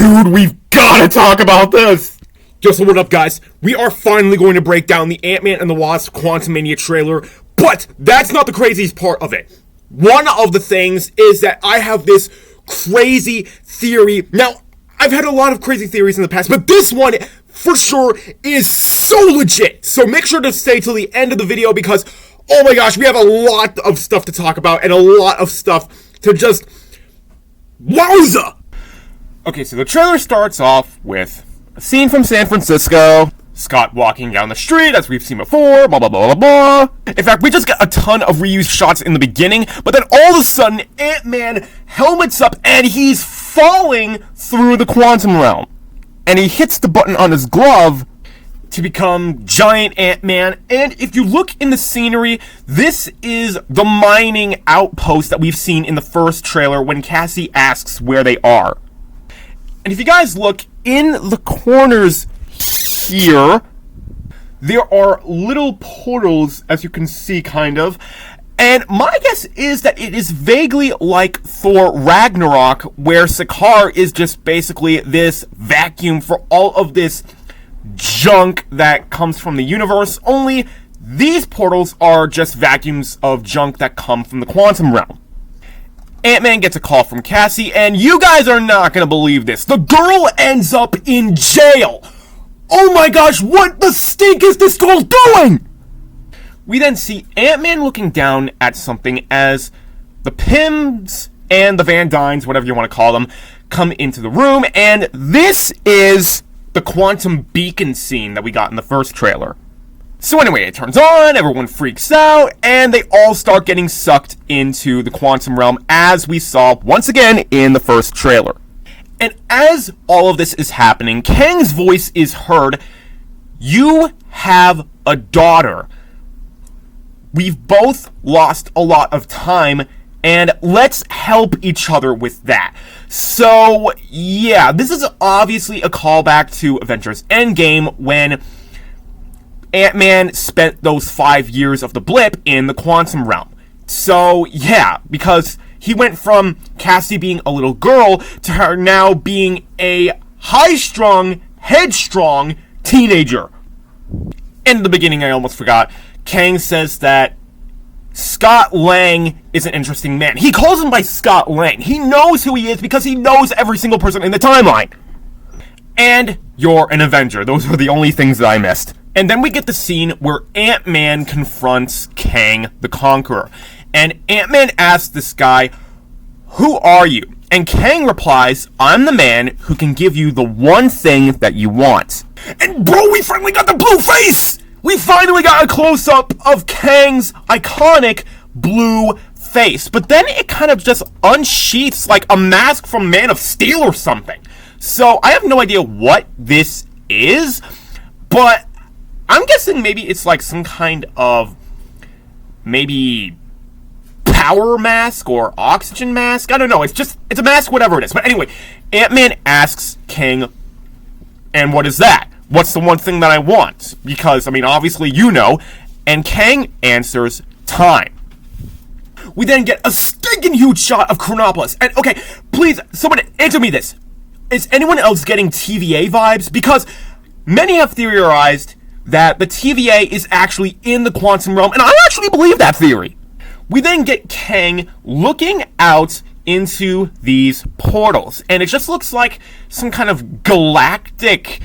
Dude, we've gotta talk about this! Yo, so what up, guys? We are finally going to break down the Ant-Man and the Wasp Quantumania trailer, but that's not the craziest part of it. One of the things is that I have this crazy theory. Now, I've had a lot of crazy theories in the past, but this one, for sure, is so legit. So make sure to stay till the end of the video because, oh my gosh, we have a lot of stuff to talk about and a lot of stuff to just... wowza! Okay, so the trailer starts off with a scene from San Francisco, Scott walking down the street, as we've seen before, blah, blah, blah, blah, blah. In fact, we just got a ton of reused shots in the beginning, but then all of a sudden, Ant-Man helmets up, and he's falling through the quantum realm. And he hits the button on his glove to become Giant Ant-Man, and if you look in the scenery, this is the mining outpost that we've seen in the first trailer when Cassie asks where they are. And if you guys look in the corners here, there are little portals, as you can see, kind of. And my guess is that it is vaguely like Thor Ragnarok, where Sakaar is just basically this vacuum for all of this junk that comes from the universe, only these portals are just vacuums of junk that come from the quantum realm. Ant-Man gets a call from Cassie, and you guys are not gonna believe this. The girl ends up in jail! Oh my gosh, what the stink is this girl doing? We then see Ant-Man looking down at something as the Pyms and the Van Dynes, whatever you want to call them, come into the room, and this is the quantum beacon scene that we got in the first trailer. So anyway, it turns on, everyone freaks out, and they all start getting sucked into the quantum realm, as we saw once again in the first trailer. And as all of this is happening, Kang's voice is heard. You have a daughter. We've both lost a lot of time, and let's help each other with that. So, yeah, this is obviously a callback to Avengers Endgame when Ant-Man spent those 5 years of the blip in the quantum realm. So, yeah, because he went from Cassie being a little girl to her now being a high-strung, headstrong teenager. In the beginning, I almost forgot, Kang says that Scott Lang is an interesting man. He calls him by Scott Lang. He knows who he is because he knows every single person in the timeline. And you're an Avenger. Those are the only things that I missed. And then we get the scene where Ant-Man confronts Kang the Conqueror. And Ant-Man asks this guy, "Who are you?" And Kang replies, "I'm the man who can give you the one thing that you want." And bro, we finally got the blue face! We finally got a close-up of Kang's iconic blue face. But then it kind of just unsheaths like a mask from Man of Steel or something. So I have no idea what this is, but I'm guessing maybe it's like some kind of maybe power mask or oxygen mask. I don't know. It's a mask, whatever it is. But anyway, Ant-Man asks Kang, "And what is that? What's the one thing that I want?" Because, I mean, obviously you know. And Kang answers, "Time." We then get a stinking huge shot of Chronopolis. And, okay, please, someone answer me this. Is anyone else getting TVA vibes? Because many have theorized that the TVA is actually in the quantum realm, and I actually believe that theory. We then get Kang looking out into these portals, and it just looks like some kind of galactic,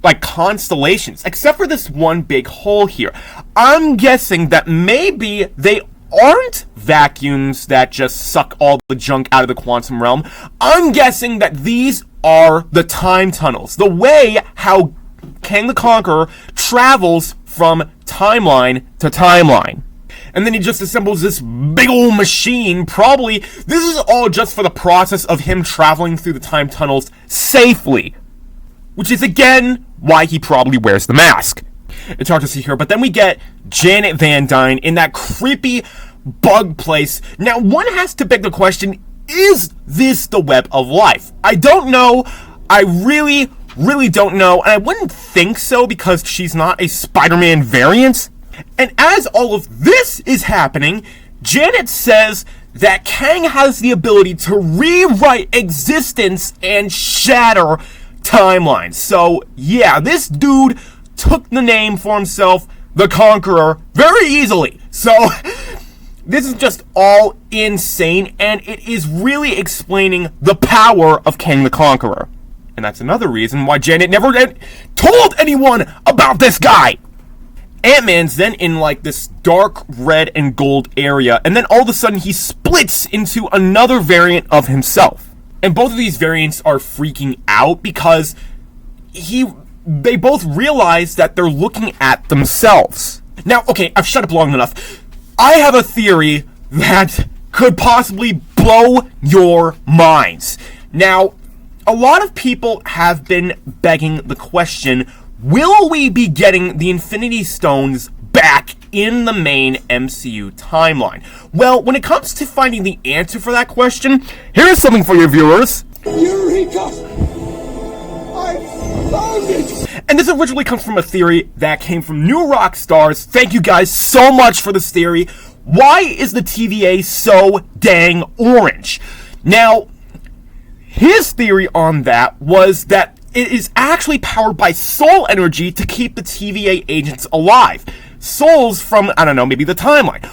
like, constellations, except for this one big hole here. I'm guessing that maybe they aren't vacuums that just suck all the junk out of the quantum realm. I'm guessing that these are the time tunnels, the way how Kang the Conqueror travels from timeline to timeline. And then he just assembles this big old machine. Probably, this is all just for the process of him traveling through the time tunnels safely. Which is, again, why he probably wears the mask. It's hard to see here, but then we get Janet Van Dyne in that creepy bug place. Now, one has to beg the question, is this the Web of Life? I don't know. I really don't know, and I wouldn't think so because she's not a Spider-Man variant. And as all of this is happening, Janet says that Kang has the ability to rewrite existence and shatter timelines. So, yeah, this dude took the name for himself, the Conqueror, very easily. So, this is just all insane, and it is really explaining the power of Kang the Conqueror. And that's another reason why Janet never told anyone about this guy. Ant-Man's then in like this dark red and gold area, and then all of a sudden he splits into another variant of himself. And both of these variants are freaking out because they both realize that they're looking at themselves. Now, okay, I've shut up long enough. I have a theory that could possibly blow your minds. Now, a lot of people have been begging the question, will we be getting the Infinity Stones back in the main MCU timeline? Well, when it comes to finding the answer for that question, here's something for your viewers. Eureka! I found it! And this originally comes from a theory that came from New Rock Stars. Thank you guys so much for this theory. Why is the TVA so dang orange? Now, his theory on that was that it is actually powered by soul energy to keep the TVA agents alive. Souls from, I don't know, maybe the timeline.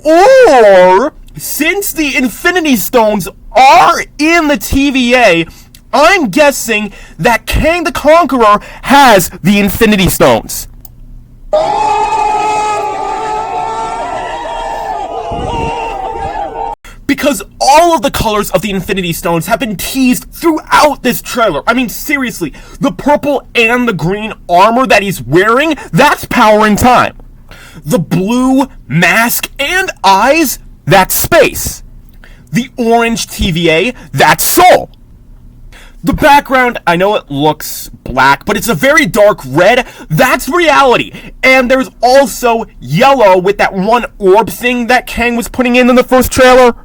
Or, since the Infinity Stones are in the TVA, I'm guessing that Kang the Conqueror has the Infinity Stones. Because all of the colors of the Infinity Stones have been teased throughout this trailer. I mean, seriously, the purple and the green armor that he's wearing, that's power and time. The blue mask and eyes, that's space. The orange TVA, that's soul. The background, I know it looks black, but it's a very dark red. That's reality. And there's also yellow with that one orb thing that Kang was putting in the first trailer.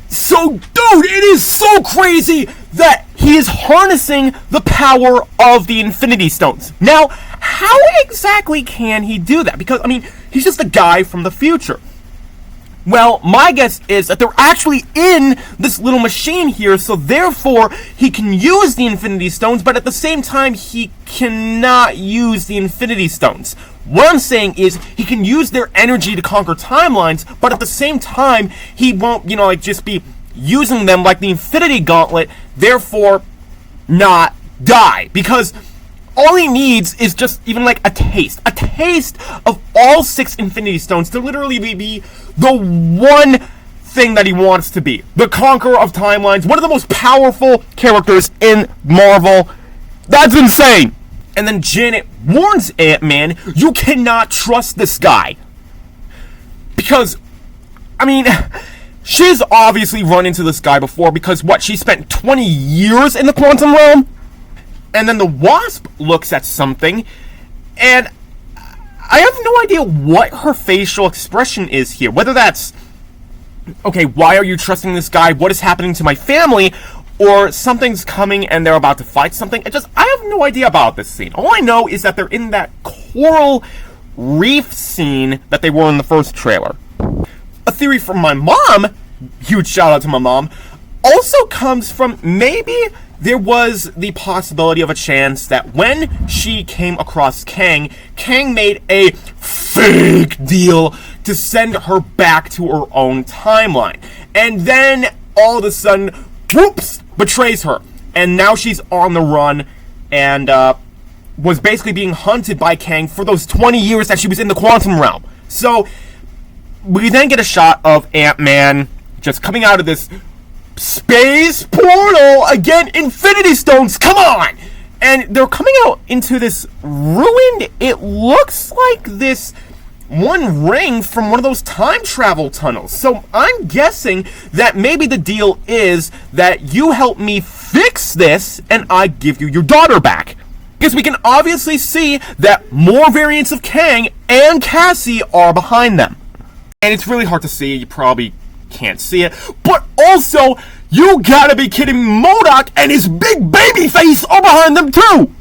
So, dude, it is so crazy that he is harnessing the power of the Infinity Stones. Now, how exactly can he do that? Because, I mean, he's just a guy from the future. Well, my guess is that they're actually in this little machine here, so therefore he can use the Infinity Stones, but at the same time he cannot use the Infinity Stones. What I'm saying is he can use their energy to conquer timelines, but at the same time he won't, just be using them like the Infinity Gauntlet, therefore not die. Because all he needs is just even like a taste of all 6 Infinity Stones to literally be the one thing that he wants to be. The Conqueror of Timelines, one of the most powerful characters in Marvel. That's insane! And then Janet warns Ant-Man, you cannot trust this guy. Because, I mean, she's obviously run into this guy before because, she spent 20 years in the quantum realm? And then the Wasp looks at something, and I have no idea what her facial expression is here. Whether that's, okay, why are you trusting this guy? What is happening to my family? Or something's coming and they're about to fight something. I have no idea about this scene. All I know is that they're in that coral reef scene that they were in the first trailer. A theory from my mom, huge shout out to my mom, also comes from maybe there was the possibility of a chance that when she came across Kang made a fake deal to send her back to her own timeline. And then all of a sudden, whoops, betrays her. And now she's on the run and was basically being hunted by Kang for those 20 years that she was in the quantum realm. So we then get a shot of Ant-Man just coming out of this space portal again. Infinity Stones, come on! And they're coming out into this ruined, it looks like this one ring from one of those time travel tunnels. So I'm guessing that maybe the deal is that you help me fix this and I give you your daughter back. Because we can obviously see that more variants of Kang and Cassie are behind them. And it's really hard to see, you probably can't see it, but also, you gotta be kidding me, MODOK and his big baby face are behind them too!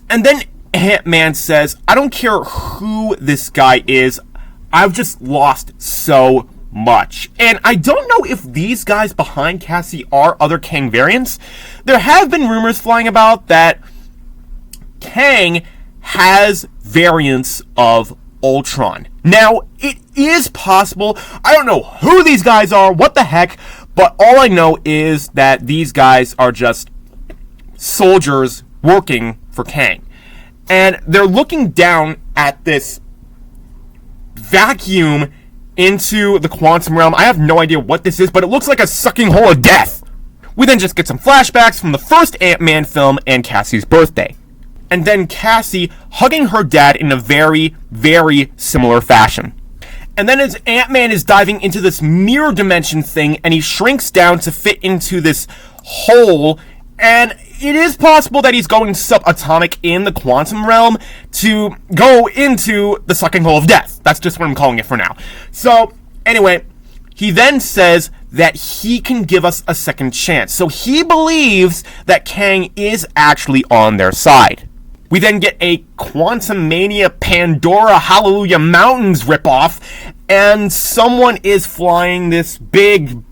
And then Ant-Man says, I don't care who this guy is, I've just lost so much. And I don't know if these guys behind Cassie are other Kang variants. There have been rumors flying about that Kang has variants of Ultron. Now, it is possible. I don't know who these guys are, what the heck, but all I know is that these guys are just soldiers working for Kang. And they're looking down at this vacuum into the quantum realm. I have no idea what this is, but it looks like a sucking hole of death. We then just get some flashbacks from the first Ant-Man film and Cassie's birthday. And then Cassie hugging her dad in a very, very similar fashion. And then as Ant-Man is diving into this mirror dimension thing, and he shrinks down to fit into this hole, and it is possible that he's going subatomic in the quantum realm to go into the sucking hole of death. That's just what I'm calling it for now. So, anyway, he then says that he can give us a second chance. So he believes that Kang is actually on their side. We then get a Quantumania Pandora Hallelujah Mountains ripoff, and someone is flying this big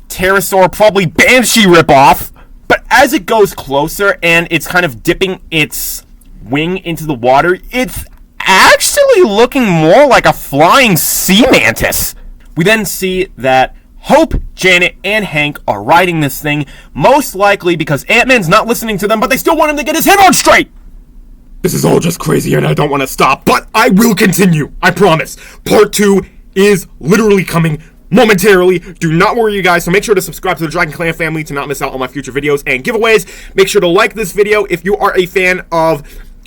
pterosaur, probably Banshee ripoff. But as it goes closer and it's kind of dipping its wing into the water, it's actually looking more like a flying sea mantis. We then see that Hope, Janet, and Hank are riding this thing, most likely because Ant-Man's not listening to them, but they still want him to get his head on straight. This is all just crazy and I don't want to stop, but I will continue. I promise. Part 2 is literally coming momentarily. Do not worry, you guys. So make sure to subscribe to the Dragon Clan family to not miss out on my future videos and giveaways. Make sure to like this video if you are a fan of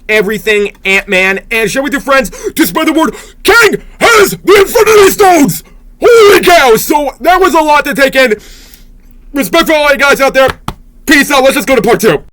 everything Ant-Man, and share with your friends to spread the word. Kang has the Infinity Stones! Holy cow! So that was a lot to take in. Respect for all you guys out there. Peace out. Let's just go to part 2.